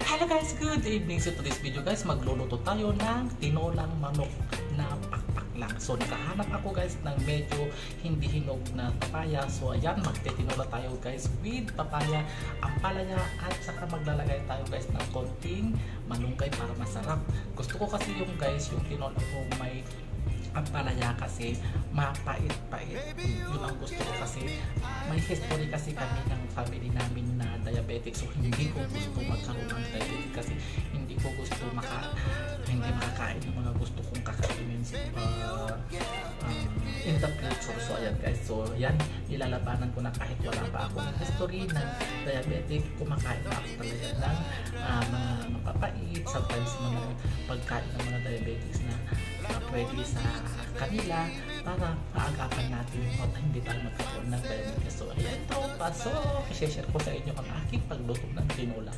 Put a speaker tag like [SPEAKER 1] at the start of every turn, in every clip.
[SPEAKER 1] Hello guys, good evening. So today's video guys, magluluto tayo ng tinolang manok na pakpak lang. So nakahanap ako guys ng medyo hindi hinog na papaya. So ayan, magtitinola tayo guys with papaya, ampalaya at saka maglalagay tayo guys ng konting malunggay para masarap. Gusto ko kasi yung guys, yung tinola ko may ampalaya kasi mapait-pait. Yun ang gusto ko kasi may history kasi kami ng family namin na diabetic. So hindi ko gusto magkaroon ng diabetic kasi hindi ko gusto hindi makakain ng mga gusto kong kakainin in the future. So ayan guys, so yan nilalabanan ko na kahit wala pa akong history ng diabetic. Kumakain na ako talaga ng mga mapapait, sometimes mga pagkain ng mga diabetics na pwede sa kanila para maagapan natin at hindi tayo magkaroon ng diabetes. So ayan ito pa. So i-share ko sa inyo ang aking pagluto ng tinola.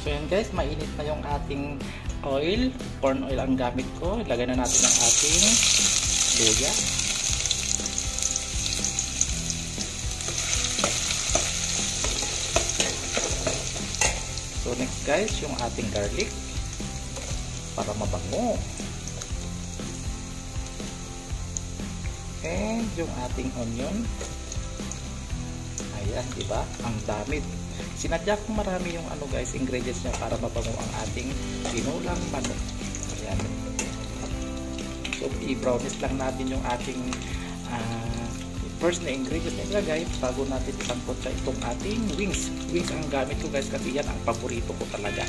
[SPEAKER 1] So yan guys, mainit na yung ating oil, corn oil ang gamit ko. Ilagay na natin ang ating luya. So next guys, yung ating garlic para mabango. And yung ating onion. Ayan, diba? Ang dami. Sinadya ko marami yung guys, ingredients niya para mabango ang ating tinolang manok. Ayan. So i-brownish lang natin yung ating first na ingredients na ilagay bago natin isangkot sa itong ating wings. Wings ang gamit ko guys kasi yan ang paborito ko talaga.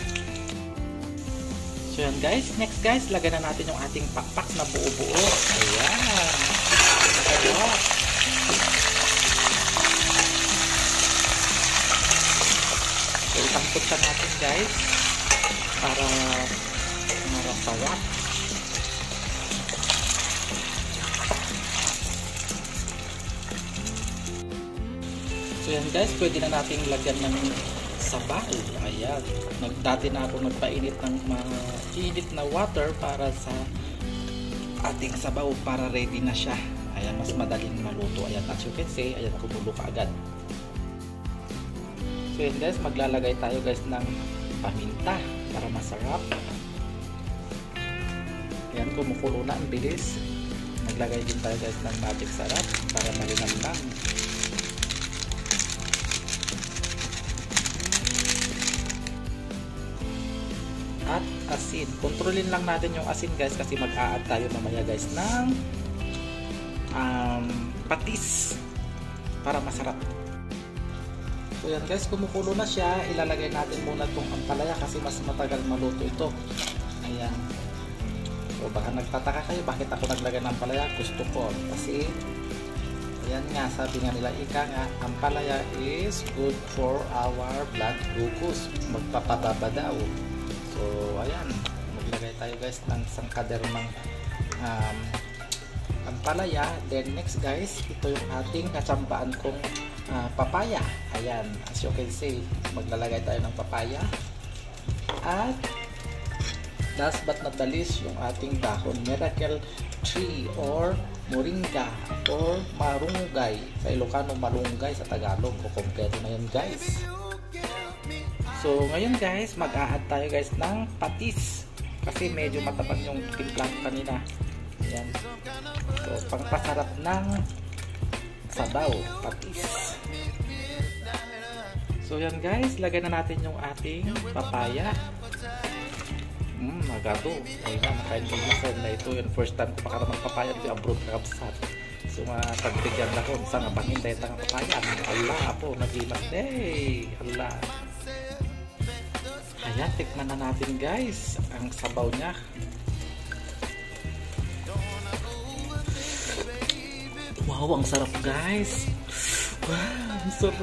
[SPEAKER 1] So yan guys, next guys, lagyan na natin yung ating pakpak na buo-buo. Ayan. Ayan. So, isangkot siya natin guys para marasawat. So yan guys, pwede na natin lagyan ng sabaw. Ayan. Dati na ako nagpainit ng mainit na water para sa ating sabaw para ready na siya. Ayan, mas madaling maluto. Ayan, as you can see, ayan, kumulo ka agad. So yun guys, maglalagay tayo guys ng paminta para masarap. Ayan, kumukulo na, ang bilis. Naglagay din tayo guys ng magic sarap para malinamnam. At asin. Kontrolin lang natin yung asin guys kasi mag-a-add tayo mamaya guys ng patis para masarap. So yan guys, kumukulo na siya. Ilalagay natin muna itong ampalaya kasi mas matagal maluto ito. Ayan. So baka nagtataka kayo bakit ako naglagay ng ampalaya. Gusto ko kasi ayan nga, sabi nga nila ika nga, ampalaya is good for our blood glucose. Magpapababa daw. So ayan, maglagay tayo guys ng sangkadermang ampalaya. Then next guys, ito yung ating katsambaan kong papaya. Ayan, as you can see, maglalagay tayo ng papaya. At last but not the least, yung ating dahon, miracle tree or moringa or marunggay. Sa Ilocano, malunggay, sa Tagalog, kukumpleto na yun guys. So ngayon guys, mag-a-add tayo guys ng patis kasi medyo matapang yung timpla kanina. Ayan. So pangpasarap ng sabaw, patis. So yan guys, lagyan na natin yung ating papaya. Magato. Ayun na, makain ko na ito. Yung first time ko makaramang papaya ito, abroad na kapsat. So pagtigyan na ko, sa ngabangin dahil ng papaya. Allah po, nag-imas day. Allah. Ayan, tikman na natin guys ang sabaw niya. Wow, ang sarap guys. Wow, ang sarap.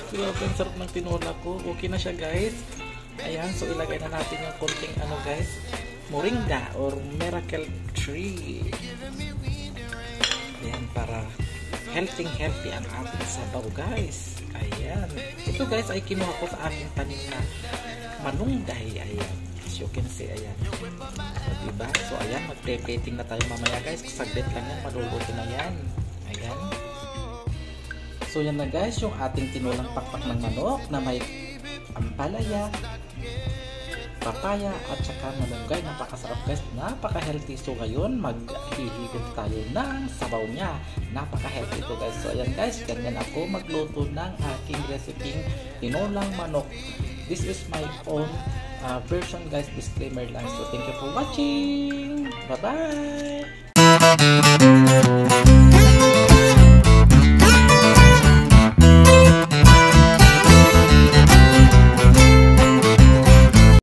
[SPEAKER 1] Grabe, ang sarap ng tinola ko. Okay na siya guys. Ayan, so ilagay na natin yung konting ano guys, moringa or miracle tree. Ayan, para healthy ang ating sabaw guys. Ayan. Ito guys ay kinuha ko sa aking tanim na malunggay. Ayan. As you can see, ayan. So, diba? So ayan, magpe-plating na tayo mamaya guys. Saglit lang yan, maluluto na yan. Ayan. So yan na guys, yung ating tinulang pakpak ng manok na may ampalaya, papaya at saka malunggay. Napakasarap guys, napaka-healthy. So ngayon, maghihigop tayo ng sabaw niya. Napaka-healthy ito guys. So ayan guys, ganyan ako magluto ng aking recipe tinolang manok. This is my own version guys, disclaimer lang. So thank you for watching. Bye bye.